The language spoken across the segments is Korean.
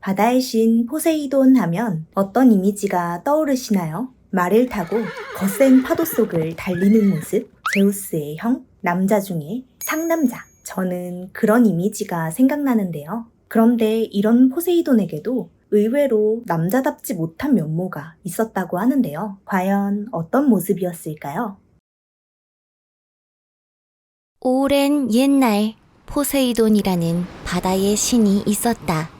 바다의 신 포세이돈 하면 어떤 이미지가 떠오르시나요? 말을 타고 거센 파도 속을 달리는 모습, 제우스의 형, 남자 중에 상남자. 저는 그런 이미지가 생각나는데요. 그런데 이런 포세이돈에게도 의외로 남자답지 못한 면모가 있었다고 하는데요. 과연 어떤 모습이었을까요? 오랜 옛날 포세이돈이라는 바다의 신이 있었다.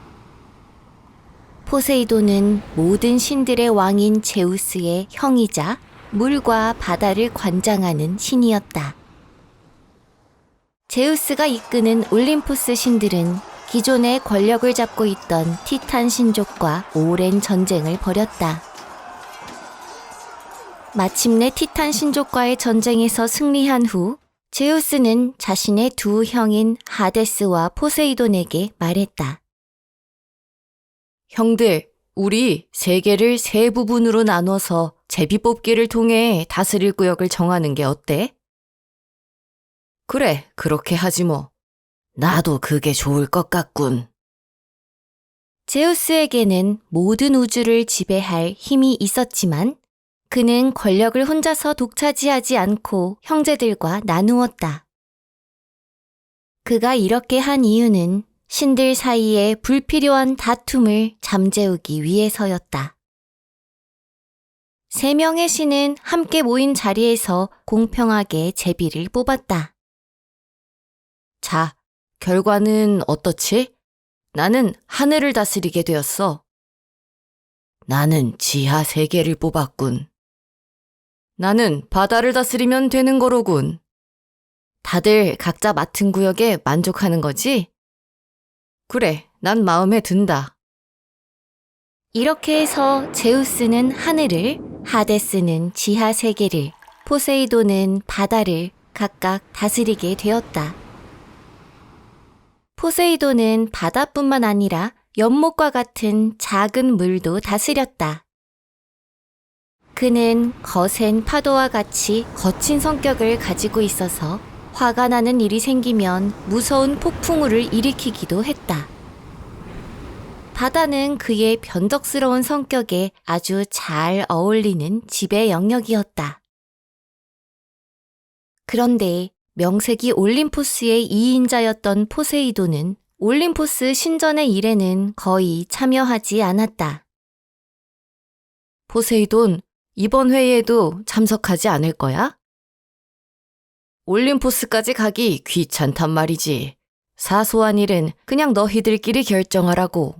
포세이돈은 모든 신들의 왕인 제우스의 형이자 물과 바다를 관장하는 신이었다. 제우스가 이끄는 올림푸스 신들은 기존의 권력을 잡고 있던 티탄 신족과 오랜 전쟁을 벌였다. 마침내 티탄 신족과의 전쟁에서 승리한 후 제우스는 자신의 두 형인 하데스와 포세이돈에게 말했다. 형들, 우리 세계를 세 부분으로 나눠서 제비뽑기를 통해 다스릴 구역을 정하는 게 어때? 그래, 그렇게 하지 뭐. 나도 그게 좋을 것 같군. 제우스에게는 모든 우주를 지배할 힘이 있었지만 그는 권력을 혼자서 독차지하지 않고 형제들과 나누었다. 그가 이렇게 한 이유는 신들 사이에 불필요한 다툼을 잠재우기 위해서였다. 세 명의 신은 함께 모인 자리에서 공평하게 제비를 뽑았다. 자, 결과는 어떻지? 나는 하늘을 다스리게 되었어. 나는 지하 세계를 뽑았군. 나는 바다를 다스리면 되는 거로군. 다들 각자 맡은 구역에 만족하는 거지? 그래, 난 마음에 든다. 이렇게 해서 제우스는 하늘을, 하데스는 지하 세계를, 포세이돈은 바다를 각각 다스리게 되었다. 포세이돈은 바다뿐만 아니라 연못과 같은 작은 물도 다스렸다. 그는 거센 파도와 같이 거친 성격을 가지고 있어서 화가 나는 일이 생기면 무서운 폭풍우를 일으키기도 했다. 바다는 그의 변덕스러운 성격에 아주 잘 어울리는 지배 영역이었다. 그런데 명색이 올림푸스의 2인자였던 포세이돈은 올림푸스 신전의 일에는 거의 참여하지 않았다. 포세이돈, 이번 회의에도 참석하지 않을 거야? 올림푸스까지 가기 귀찮단 말이지. 사소한 일은 그냥 너희들끼리 결정하라고.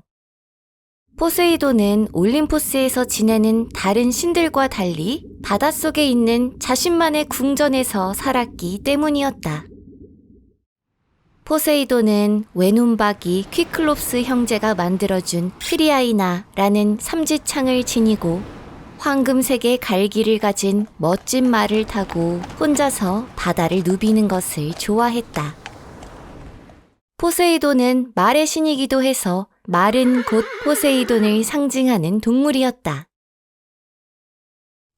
포세이돈은 올림푸스에서 지내는 다른 신들과 달리 바닷속에 있는 자신만의 궁전에서 살았기 때문이었다. 포세이돈은 외눈박이 퀴클롭스 형제가 만들어준 트리아이나라는 삼지창을 지니고 황금색의 갈기를 가진 멋진 말을 타고 혼자서 바다를 누비는 것을 좋아했다. 포세이돈은 말의 신이기도 해서 말은 곧 포세이돈을 상징하는 동물이었다.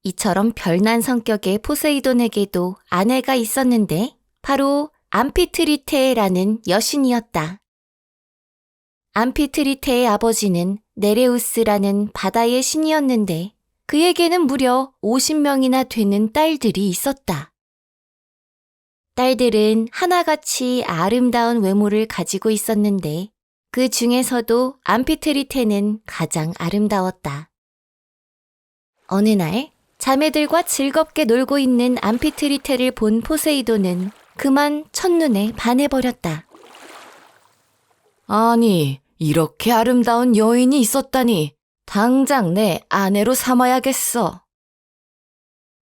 이처럼 별난 성격의 포세이돈에게도 아내가 있었는데 바로 암피트리테라는 여신이었다. 암피트리테의 아버지는 네레우스라는 바다의 신이었는데 그에게는 무려 50명이나 되는 딸들이 있었다. 딸들은 하나같이 아름다운 외모를 가지고 있었는데 그 중에서도 암피트리테는 가장 아름다웠다. 어느 날 자매들과 즐겁게 놀고 있는 암피트리테를 본 포세이돈은 그만 첫눈에 반해버렸다. 아니, 이렇게 아름다운 여인이 있었다니 당장 내 아내로 삼아야겠어.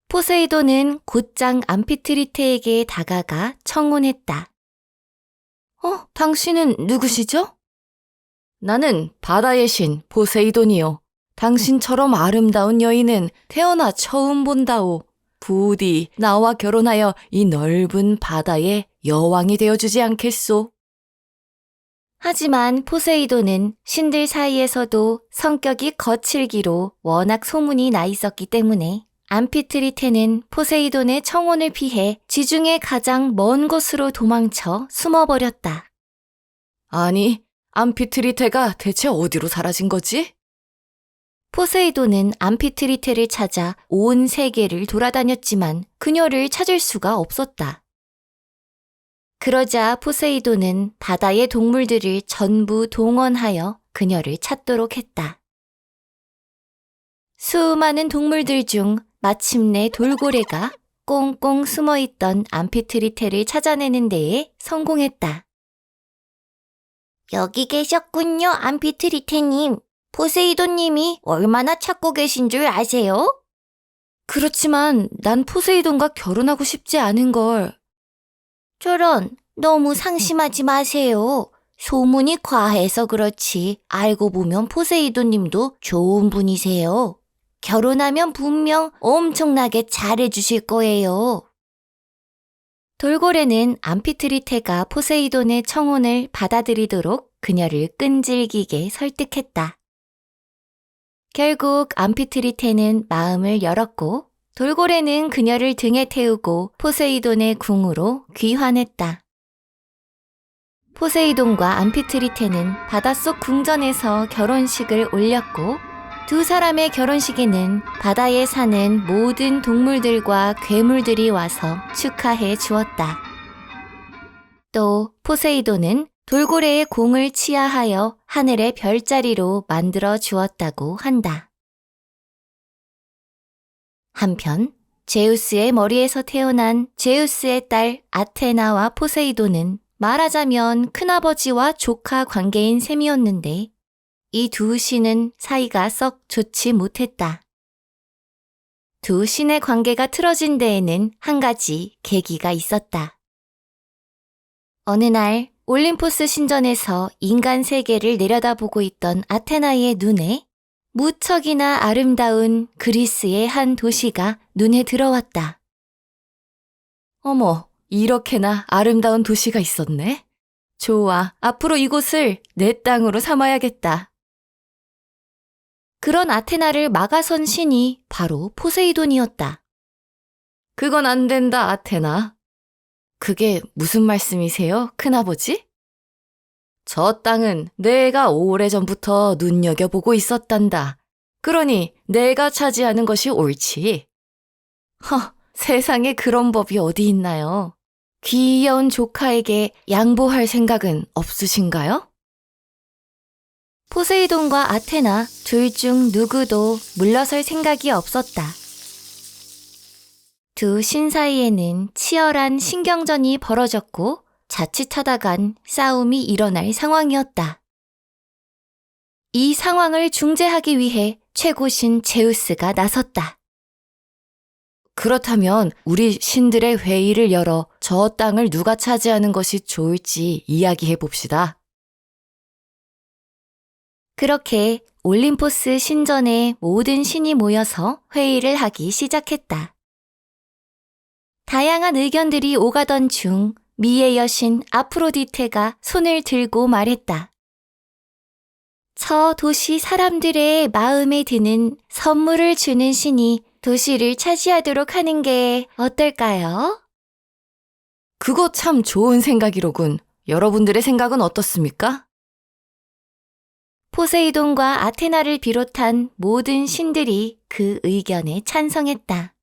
포세이돈은 곧장 암피트리테에게 다가가 청혼했다. 당신은 누구시죠? 나는 바다의 신 포세이돈이요. 당신처럼 아름다운 여인은 태어나 처음 본다오. 부디 나와 결혼하여 이 넓은 바다의 여왕이 되어주지 않겠소? 하지만 포세이돈은 신들 사이에서도 성격이 거칠기로 워낙 소문이 나 있었기 때문에 암피트리테는 포세이돈의 청혼을 피해 지중해 가장 먼 곳으로 도망쳐 숨어버렸다. 아니, 암피트리테가 대체 어디로 사라진 거지? 포세이돈은 암피트리테를 찾아 온 세계를 돌아다녔지만 그녀를 찾을 수가 없었다. 그러자 포세이돈은 바다의 동물들을 전부 동원하여 그녀를 찾도록 했다. 수많은 동물들 중 마침내 돌고래가 꽁꽁 숨어있던 암피트리테를 찾아내는 데에 성공했다. 여기 계셨군요, 암피트리테님. 포세이돈님이 얼마나 찾고 계신 줄 아세요? 그렇지만 난 포세이돈과 결혼하고 싶지 않은 걸. 저런, 너무 상심하지 마세요. 소문이 과해서 그렇지 알고 보면 포세이돈님도 좋은 분이세요. 결혼하면 분명 엄청나게 잘해주실 거예요. 돌고래는 암피트리테가 포세이돈의 청혼을 받아들이도록 그녀를 끈질기게 설득했다. 결국 암피트리테는 마음을 열었고 돌고래는 그녀를 등에 태우고 포세이돈의 궁으로 귀환했다. 포세이돈과 암피트리테는 바닷속 궁전에서 결혼식을 올렸고 두 사람의 결혼식에는 바다에 사는 모든 동물들과 괴물들이 와서 축하해 주었다. 또 포세이돈은 돌고래의 공을 치하하여 하늘의 별자리로 만들어 주었다고 한다. 한편 제우스의 머리에서 태어난 제우스의 딸 아테나와 포세이돈은 말하자면 큰아버지와 조카 관계인 셈이었는데 이 두 신은 사이가 썩 좋지 못했다. 두 신의 관계가 틀어진 데에는 한 가지 계기가 있었다. 어느 날 올림포스 신전에서 인간 세계를 내려다보고 있던 아테나의 눈에 무척이나 아름다운 그리스의 한 도시가 눈에 들어왔다. 어머, 이렇게나 아름다운 도시가 있었네. 좋아, 앞으로 이곳을 내 땅으로 삼아야겠다. 그런 아테나를 막아선 신이 바로 포세이돈이었다. 그건 안 된다, 아테나. 그게 무슨 말씀이세요, 큰아버지? 저 땅은 내가 오래전부터 눈여겨보고 있었단다. 그러니 내가 차지하는 것이 옳지. 세상에 그런 법이 어디 있나요? 귀여운 조카에게 양보할 생각은 없으신가요? 포세이돈과 아테나 둘 중 누구도 물러설 생각이 없었다. 두 신 사이에는 치열한 신경전이 벌어졌고 자칫하다간 싸움이 일어날 상황이었다. 이 상황을 중재하기 위해 최고신 제우스가 나섰다. 그렇다면 우리 신들의 회의를 열어 저 땅을 누가 차지하는 것이 좋을지 이야기해 봅시다. 그렇게 올림포스 신전에 모든 신이 모여서 회의를 하기 시작했다. 다양한 의견들이 오가던 중 미의 여신 아프로디테가 손을 들고 말했다. 저 도시 사람들의 마음에 드는 선물을 주는 신이 도시를 차지하도록 하는 게 어떨까요? 그거 참 좋은 생각이로군. 여러분들의 생각은 어떻습니까? 포세이돈과 아테나를 비롯한 모든 신들이 그 의견에 찬성했다.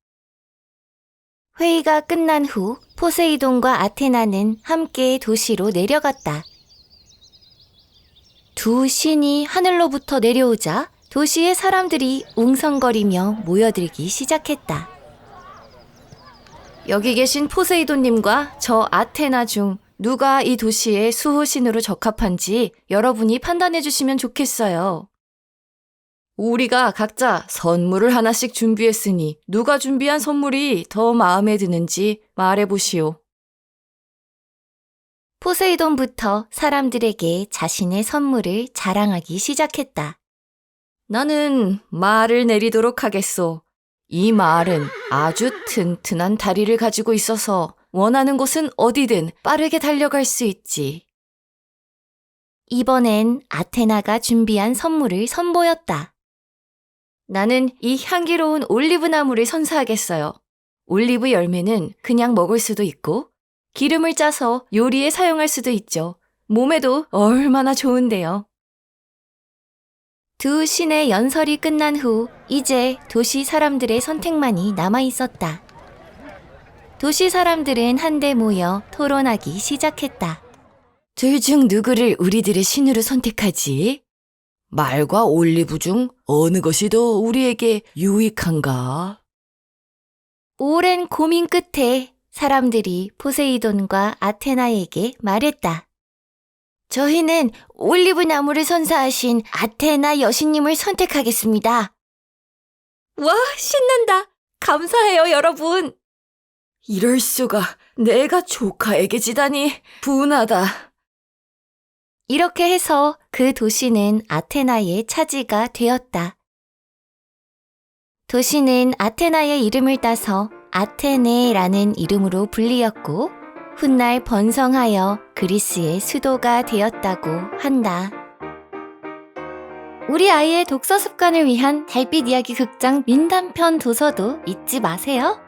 회의가 끝난 후 포세이돈과 아테나는 함께 도시로 내려갔다. 두 신이 하늘로부터 내려오자 도시의 사람들이 웅성거리며 모여들기 시작했다. 여기 계신 포세이돈님과 저 아테나 중 누가 이 도시의 수호신으로 적합한지 여러분이 판단해 주시면 좋겠어요. 우리가 각자 선물을 하나씩 준비했으니 누가 준비한 선물이 더 마음에 드는지 말해보시오. 포세이돈부터 사람들에게 자신의 선물을 자랑하기 시작했다. 나는 말을 내리도록 하겠소. 이 말은 아주 튼튼한 다리를 가지고 있어서 원하는 곳은 어디든 빠르게 달려갈 수 있지. 이번엔 아테나가 준비한 선물을 선보였다. 나는 이 향기로운 올리브 나무를 선사하겠어요. 올리브 열매는 그냥 먹을 수도 있고 기름을 짜서 요리에 사용할 수도 있죠. 몸에도 얼마나 좋은데요. 두 신의 연설이 끝난 후 이제 도시 사람들의 선택만이 남아 있었다. 도시 사람들은 한데 모여 토론하기 시작했다. 둘 중 누구를 우리들의 신으로 선택하지? 말과 올리브 중 어느 것이 더 우리에게 유익한가? 오랜 고민 끝에 사람들이 포세이돈과 아테나에게 말했다. 저희는 올리브 나무를 선사하신 아테나 여신님을 선택하겠습니다. 와, 신난다. 감사해요, 여러분. 이럴 수가. 내가 조카에게 지다니 분하다. 이렇게 해서 그 도시는 아테나의 차지가 되었다. 도시는 아테나의 이름을 따서 아테네라는 이름으로 불리었고 훗날 번성하여 그리스의 수도가 되었다고 한다. 우리 아이의 독서 습관을 위한 달빛 이야기 극장 민담편 도서도 잊지 마세요.